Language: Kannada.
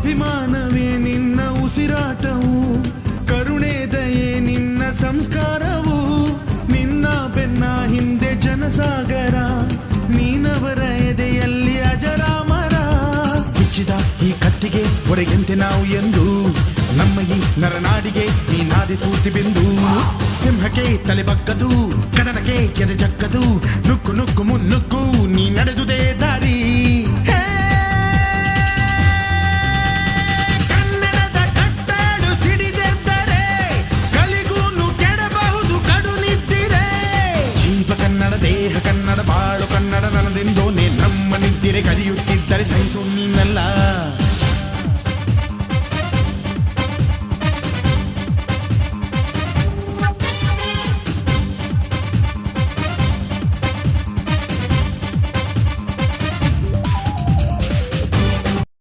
ಅಭಿಮಾನವೇ ನಿನ್ನ ಉಸಿರಾಟವು, ಕರುಣೆ ದಯೆ ನಿನ್ನ ಸಂಸ್ಕಾರವು, ನಿನ್ನ ಬೆನ್ನ ಹಿಂದೆ ಜನಸಾಗರ, ನೀನವರ ಎದೆಯಲ್ಲಿ ಅಜರಾಮರ. ಬಿಚ್ಚಿದ ಈ ಕತ್ತಿಗೆ ಒಡೆಯಂತೆ ನಾವು ಎಂದು, ನಮ್ಮ ಈ ನರನಾಡಿಗೆ ನೀನಾದಿ ಸ್ಫೂರ್ತಿ ಬಿಂದು. ಸಿಂಹಕ್ಕೆ ತಲೆ ಬಗ್ಗದು, ಕಡನಕ್ಕೆ ಎದೆ ಜಕ್ಕದು, ನುಕ್ಕು ನುಕ್ಕು ಮುನ್ನುಕ್ಕು ನೀ ನಡೆದುದೇ ದಾರಿ. ಕನ್ನಡದ ಕಟ್ಟಾಡು ಸಿಡಿದೆದ್ದರೆ ಕಲಿಗೂನು ಕೆಡಬಹುದು ಕಡು ನಿದ್ದಿರೆ. ಜೀವ ಕನ್ನಡ, ದೇಹ ಕನ್ನಡ, ಬಾಳು ಕನ್ನಡ, ನನದೆಂದೋನೆ ನಮ್ಮ ನಿದ್ದಿರೆ ಕಲಿಯುತ್ತಿದ್ದರೆ ಸಹಿಸು ನೀನಲ್ಲ.